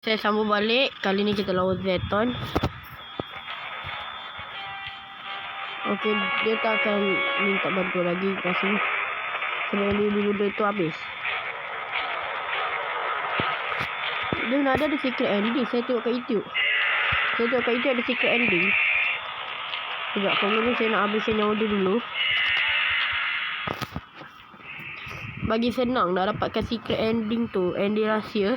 Saya sambung balik. Kali ni kita lawan Zeton. Okey, dia tak akan minta bantu lagi rasanya. Sebab yang dulu itu habis. Dia nak ada secret ending. Saya tengok kat YouTube. Ada secret ending. Sebab kalau ni saya nak habiskan nyawa dia dulu. Bagi senang nak dapatkan secret ending tu. Ending rahsia.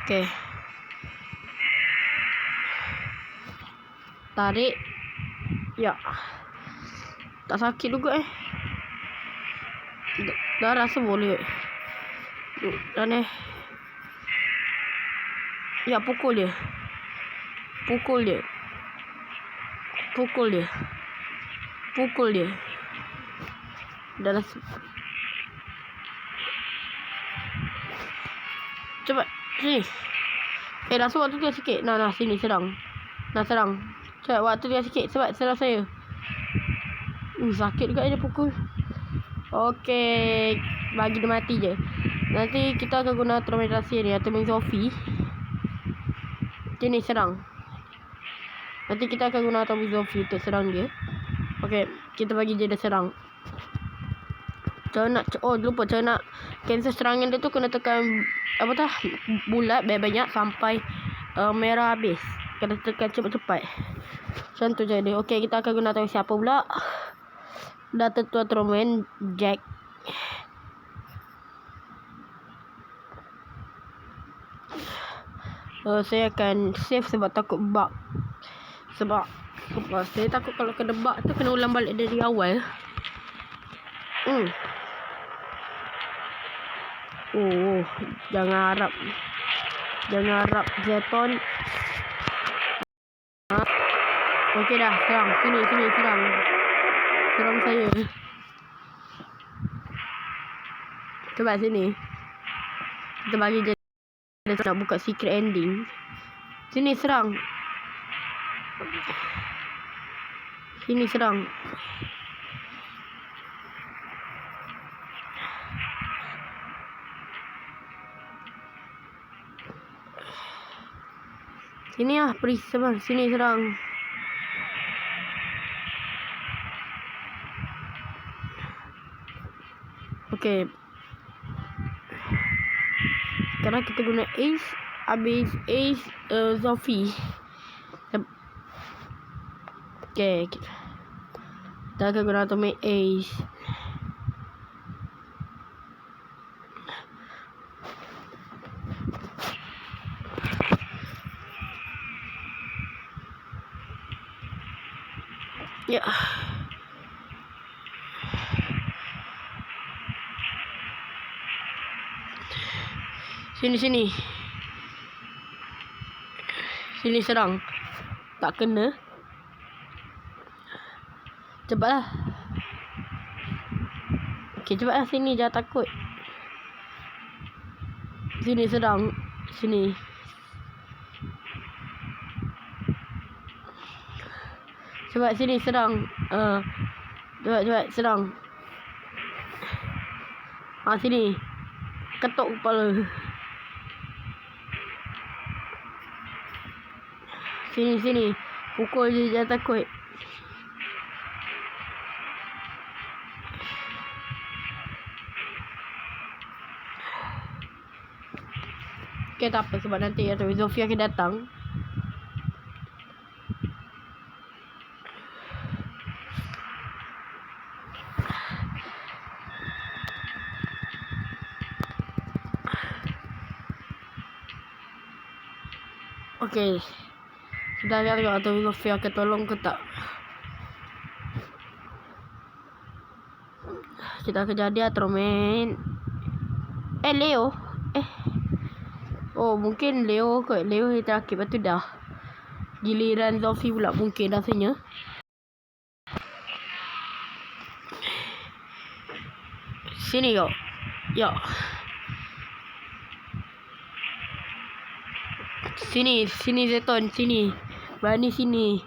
Okay. Tarik. Ya. Tak sakit juga Dah rasa boleh. Dan ya, pukul dia. Dah rasa. Cepat. Sini. Rasa waktu tu sikit. Nah, sini serang. Cepat waktu dia sikit. Sebab serang saya. Sakit juga dia pukul. Okey. Bagi dia mati je. Nanti kita akan guna tromen rahsia ni. Atau Sophie. Sini serang. Nanti kita akan guna Atomic Sophie untuk serang dia. Okey. Kita bagi dia serang. Lupa. Cara nak cancel serangan dia tu kena tekan bulat banyak sampai merah habis. Kena tekan cepat-cepat. Macam tu je dia. Okey, kita akan guna tahu siapa pula. Dah tentu Tromen Jack. Saya akan save sebab takut bug. Sebab saya takut kalau kena bug tu kena ulang balik dari awal. Jangan harap Zeton. Okey dah, serang. Sini serang. Serang saya. Coba sini. Kita bagi je nak buka secret ending. Sini serang. Sini serang. Sini sebentar. Sini serang. Okey. Sekarang kita guna Ace. Habis Ace Sophie. Okey. Kita akan guna Atomic Ace. Ya. Sini. Sini serang. Tak kena. Cepatlah. Okey, cepatlah sini, jangan takut. Sini serang. Sini. Cepat sini serang. Cepat serang. Sini. Ketuk kepala. Sini. Pukul je, jangan takut. Okay, tak apa sebab nanti Sophie akan datang. Okay. Kita lihat atau Sophie akan tolong ke tak. Kita akan jadi Tromen. Leo. Mungkin Leo kot. Leo yang terakhir. Lepas tu dah. Giliran Sophie pula mungkin rasanya. Sini kau. Ya. Sini Zeton, sini. Berani sini.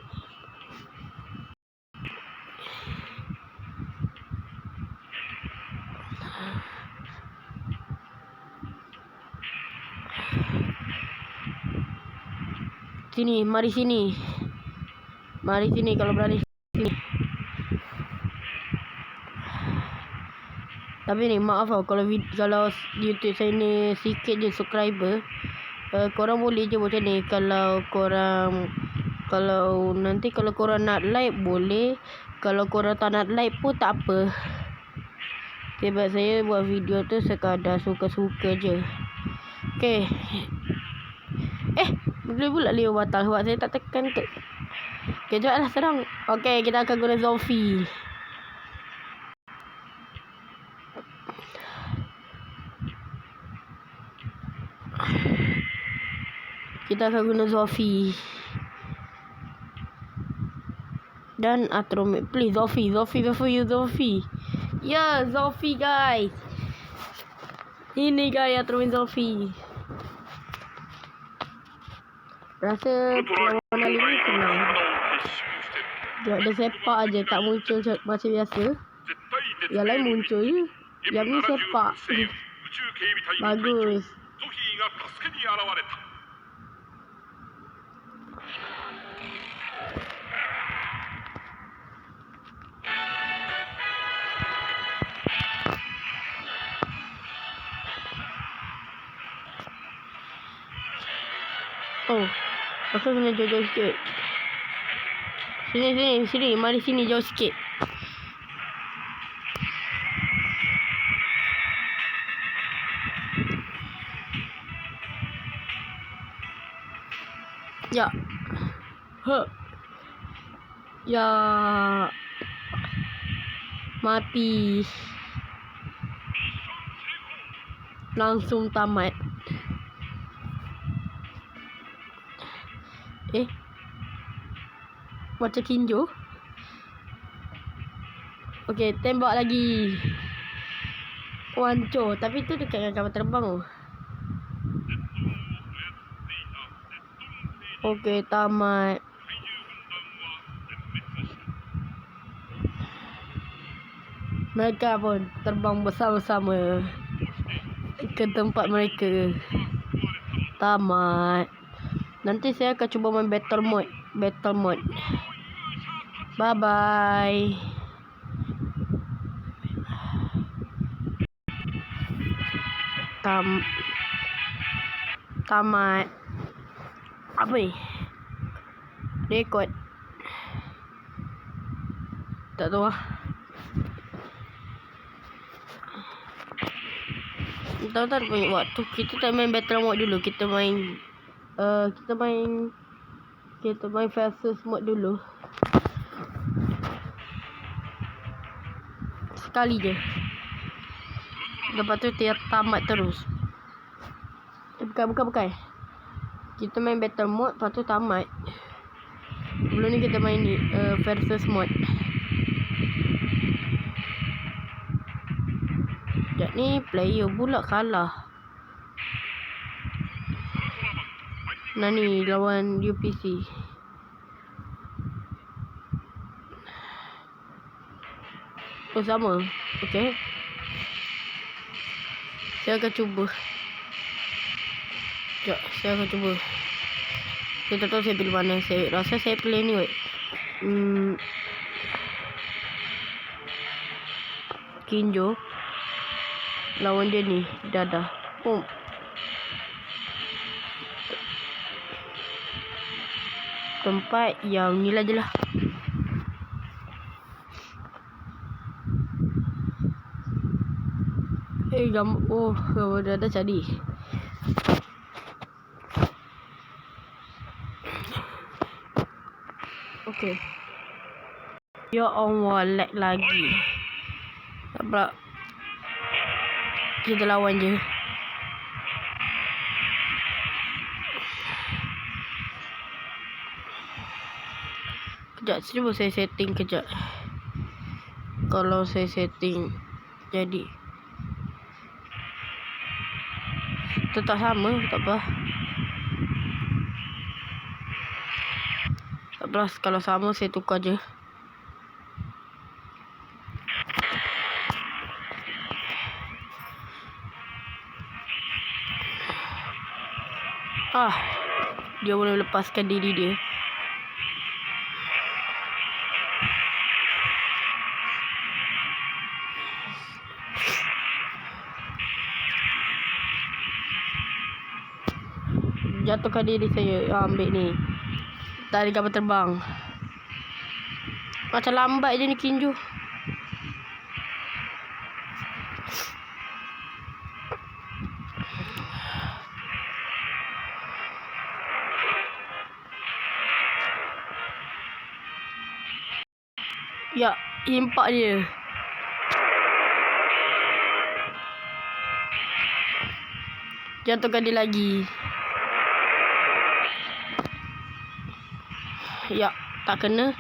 Sini, mari sini. Mari sini kalau berani sini. Tapi ni maaf tau, kalau YouTube saya ni sikit je subscriber. Korang boleh je macam ni. Kalau nanti kalau korang nak like boleh. Kalau korang tak nak like pun tak apa. Sebab saya buat video tu sekadar suka-suka je. Okay. Boleh pula Leo batal sebab saya tak tekan tu. Okay, jom lah serang. Okay, kita akan guna Zombie. Kita akan guna Zombie. Dan Atromet. Please, Zombie. Ya, Zombie guys. Ini guys, Atromet Zombie. Rasa lawan kali ni senang. Dia ada sepak aje, tak muncul macam biasa. Yang lain muncul je. Yang ni sepak. Bagus. Oh, aku kena jauh-jauh sikit. Sini. Mari sini jauh sikit. Ya. Ya. Mati. Langsung tamat. Macam kinjo. Okey, tembak lagi. Wancur. Tapi tu dekat dengan kapal terbang tu. Okey, tamat. Mereka pun terbang bersama-sama ke tempat mereka. Tamat. Nanti saya akan cuba main battle mode. Bye bye. Tamat. Apa ni? Rekod. Tak tahu lah. Tak banyak waktu. Kita tak main battle mode dulu. Kita main versus mode dulu. Sekali je. Lepas tu dia tamat terus. Bukan. Kita main battle mode, lepas tu tamat. Sebelum ni kita main ni versus mode. Sekejap ni player pula kalah. Nani lawan UPC. Oh, sama. Okay. Saya akan cuba. Sekejap, saya akan cuba. Saya tak tahu saya pilih mana. Saya rasa saya pilih ni weh. Kinjo. Lawan dia ni, Dadah. Tempat yang ni lah je lah. Dadah jadi. Okay. Ya Allah, lag lagi. Sebab kita lawan je. Kejap, cuba saya setting kejap. Kalau saya setting jadi tetap sama, tak apa. Tak apa, kalau sama saya tukar je. dia boleh lepaskan diri dia. Jatuhkan diri saya. Ambil ni. Tarik kapal terbang. Macam lambat je ni kinju. Ya, impak dia. Jatuhkan dia lagi. Ya, tak kena.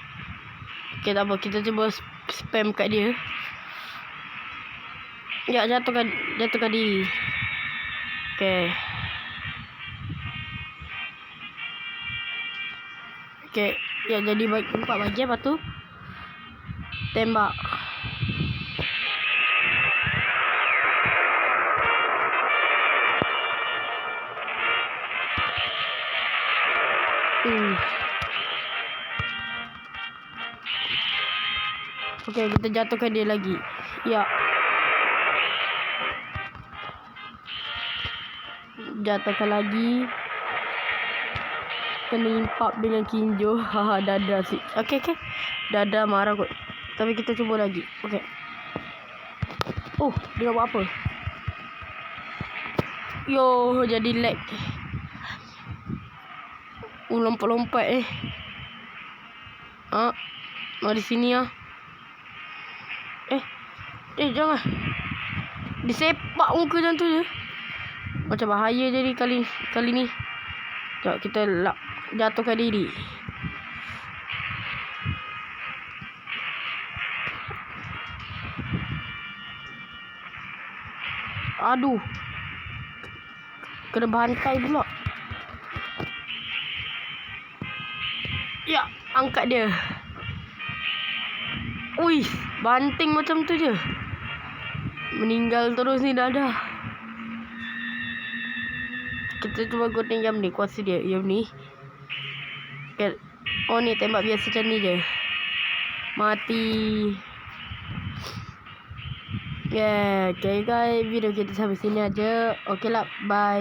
Okay, tak apa. Kita cuba spam kat dia. Ya, jatuhkan diri. Okay. Okay. Ya, jadi 4 bahagian. Lepas tu tembak. Okay, kita jatuhkan dia lagi. Ya. Jatuhkan lagi. Kena impak dengan kinjo. Haha, dadah sih. Okay. Dadah marah kot. Tapi kita cuba lagi. Okay. Oh, dia buat apa? Yo, jadi lag. Lompat-lompat mari sini jangan. Disepak muka macam tu je. Macam bahaya jadi kali ni. Sekejap, kita jatuhkan diri. Aduh. Kena bantai pula. Ya, angkat dia. Ui, banting macam tu je. Meninggal terus ni dadah. Kita cuba guna jam ni, kuasa dia. Jam ni. Oh ni, tembak biasa macam ni je. Mati. Yeah, okay guys. Video kita sampai sini aja. Okay lah, bye.